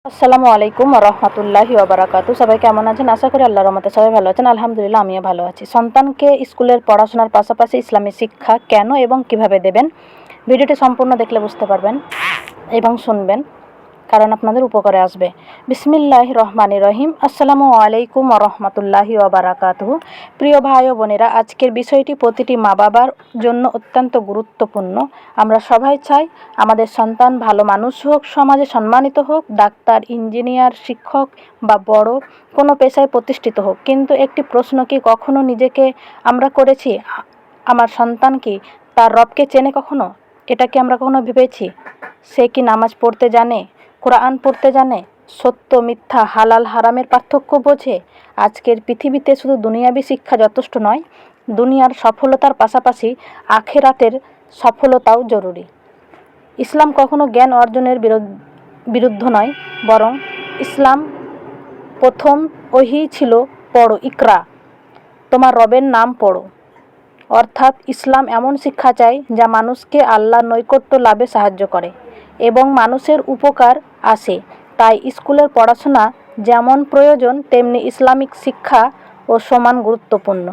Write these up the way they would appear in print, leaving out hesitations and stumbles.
আসসালামু আলাইকুম রহমতুল্লাহি ওবারাকাতু। সবাই কেমন আছেন? আশা করি আল্লাহর রহমতে সবাই ভালো আছেন। আলহামদুলিল্লাহ, আমিও ভালো আছি। সন্তানকে স্কুলের পড়াশোনার পাশাপাশি ইসলামী শিক্ষা কেন এবং কিভাবে দেবেন, ভিডিওটি সম্পূর্ণ দেখলে বুঝতে পারবেন এবং শুনবেন, কারণ আপনাদের উপকারে আসবে। বিসমিল্লাহির রহমানির রহিম। আসসালামু আলাইকুম রহমতুল্লাহি ওবারাকাতুহু। প্রিয় ভাই ও বোনেরা, আজকের বিষয়টি প্রতিটি মা বাবার জন্য অত্যন্ত গুরুত্বপূর্ণ। আমরা সবাই চাই আমাদের সন্তান ভালো মানুষ হোক, সমাজে সম্মানিত হোক, ডাক্তার, ইঞ্জিনিয়ার, শিক্ষক বা বড় কোনো পেশায় প্রতিষ্ঠিত হোক। কিন্তু একটি প্রশ্ন কি কখনো নিজেকে আমরা করেছি? আমার সন্তান কি তার রবকে চেনে কখনো? এটা কি আমরা কখনো ভেবেছি? সে কি নামাজ পড়তে জানে, কোরআন পড়তে জানে, সত্য মিথ্যা, হালাল হারামের পার্থক্য বোঝে? আজকের পৃথিবীতে শুধু দুনিয়াবী শিক্ষা যথেষ্ট নয়, দুনিয়ার সফলতার পাশাপাশি আখেরাতের সফলতাও জরুরি। ইসলাম কখনো জ্ঞান অর্জনের বিরুদ্ধ নয়, বরং ইসলাম প্রথম ওহী ছিল পড়ো, ইকরা, তোমার রবের নাম পড়ো। অর্থাৎ ইসলাম এমন শিক্ষা চায় যা মানুষকে আল্লাহর নৈকট্য লাভে সাহায্য করে এবং মানুষের উপকার আসে। তাই স্কুলের পড়াশোনা যেমন প্রয়োজন, তেমনি ইসলামিক শিক্ষা ও সমান গুরুত্বপূর্ণ।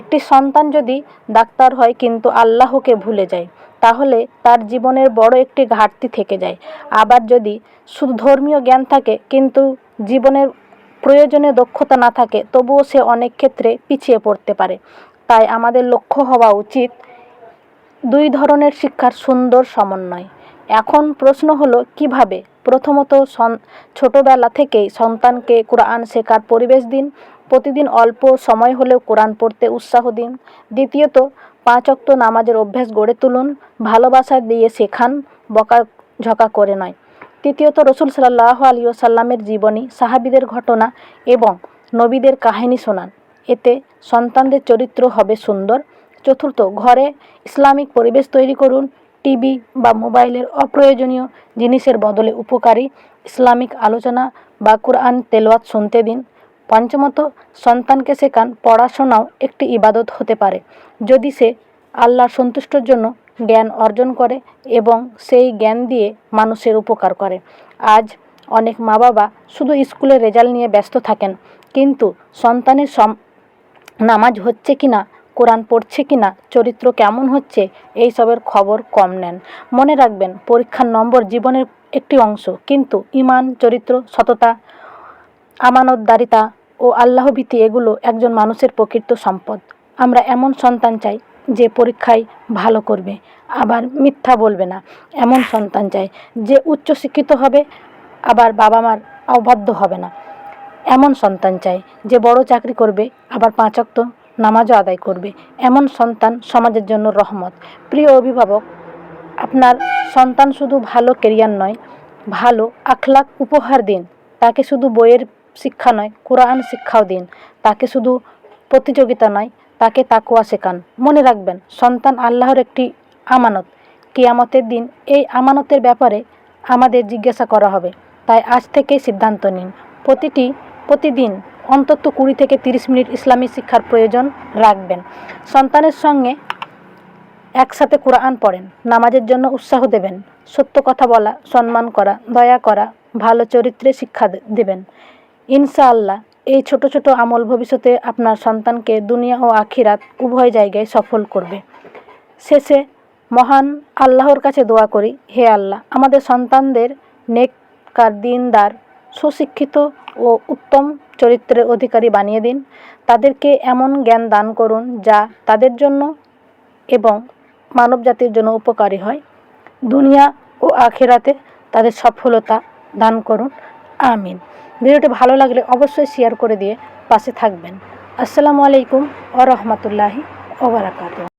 একটি সন্তান যদি ডাক্তার হয় কিন্তু আল্লাহকে ভুলে যায়, তাহলে তার জীবনের বড় একটি ঘাটতি থেকে যায়। আবার যদি শুধু ধর্মীয় জ্ঞান থাকে কিন্তু জীবনের প্রয়োজনীয় দক্ষতা না থাকে, তবুও সে অনেক ক্ষেত্রে পিছিয়ে পড়তে পারে। তাই আমাদের লক্ষ্য হওয়া উচিত দুই ধরনের শিক্ষার সুন্দর সমন্বয়। এখন প্রশ্ন হলো কিভাবে? প্রথমত, ছোটবেলা থেকেই সন্তানকে কোরআন শেখার পরিবেশ দিন। প্রতিদিন অল্প সময় হলেও কোরআন পড়তে উৎসাহ দিন। দ্বিতীয়ত, 5 ওয়াক্ত নামাজের অভ্যাস গড়ে তুলুন, ভালোবাসা দিয়ে শেখান, বকাঝকা করে নয়। তৃতীয়ত, রাসূল সাল্লাল্লাহু আলাইহি ওয়াসাল্লামের জীবনী, সাহাবীদের ঘটনা এবং নবীদের কাহিনী শোনান। এতে সন্তানদের চরিত্র হবে সুন্দর। চতুর্থ, ঘরে ইসলামিক পরিবেশ তৈরি করুন। টিভি বা মোবাইলের অপ্রয়োজনীয় জিনিসের বদলে উপকারী ইসলামিক আলোচনা বা কোরআন তেলাওয়াত শুনতে দিন। পঞ্চমত, সন্তানকে শেখান পড়াশোনাও একটি ইবাদত হতে পারে যদি সে আল্লাহর সন্তুষ্টির জন্য জ্ঞান অর্জন করে এবং সেই জ্ঞান দিয়ে মানুষের উপকার করে। আজ অনেক মা বাবা শুধু স্কুলের রেজাল্ট নিয়ে ব্যস্ত থাকেন, কিন্তু সন্তানের নামাজ হচ্ছে কিনা, কোরআন পড়ছে কিনা, চরিত্র কেমন হচ্ছে, এইসবের খবর কম নেন। মনে রাখবেন, পরীক্ষার নম্বর জীবনের একটি অংশ, কিন্তু ঈমান, চরিত্র, সততা, আমানতদারিতা ও আল্লাহভীতি এগুলো একজন মানুষের প্রকৃত সম্পদ। আমরা এমন সন্তান চাই যে পরীক্ষায় ভালো করবে, আবার মিথ্যা বলবে না। এমন সন্তান চাই যে উচ্চশিক্ষিত হবে, আবার বাবা মার অবাধ্য হবে না। এমন সন্তান চাই যে বড় চাকরি করবে, আবার 5 ওয়াক্ত নামাজও আদায় করবে। এমন সন্তান সমাজের জন্য রহমত। প্রিয় অভিভাবক, আপনার সন্তান শুধু ভালো ক্যারিয়ার নয়, ভালো আখলাক উপহার দিন। তাকে শুধু বইয়ের শিক্ষা নয়, কোরআন শিক্ষাও দিন। তাকে শুধু প্রতিযোগিতা নয়, তাকে তাকওয়া শেখান। মনে রাখবেন, সন্তান আল্লাহর একটি আমানত। কিয়ামতের দিন এই আমানতের ব্যাপারে আমাদের জিজ্ঞাসা করা হবে। তাই আজ থেকেই সিদ্ধান্ত নিন, প্রতিদিন অন্তত 20 থেকে 30 মিনিট ইসলামী শিক্ষার প্রয়োজন রাখবেন। সন্তানের সঙ্গে একসাথে কোরআন পড়েন, নামাজের জন্য উৎসাহ দেবেন, সত্য কথা বলা, সম্মান করা, দয়া করা, ভালো চরিত্রের শিক্ষা দেবেন। ইনশাআল্লাহ এই ছোট ছোট আমল ভবিষ্যতে আপনার সন্তানকে দুনিয়া ও আখিরাত উভয় জায়গায় সফল করবে। শেষে মহান আল্লাহর কাছে দোয়া করি, হে আল্লাহ, আমাদের সন্তানদের নেককার, দিনদার, সুশিক্ষিত ও উত্তম চরিত্রের অধিকারী বানিয়ে দিন। তাদেরকে এমন জ্ঞান দান করুন যা তাদের জন্য এবং মানবজাতির জন্য উপকারী হয়। দুনিয়া ও আখিরাতে তাদের সফলতা দান করুন, আমিন। ভিডিওটি ভালো লাগলে অবশ্যই শেয়ার করে দিয়ে পাশে থাকবেন। আসসালামু আলাইকুম ওয়া রাহমাতুল্লাহি ওয়া বারাকাতুহু।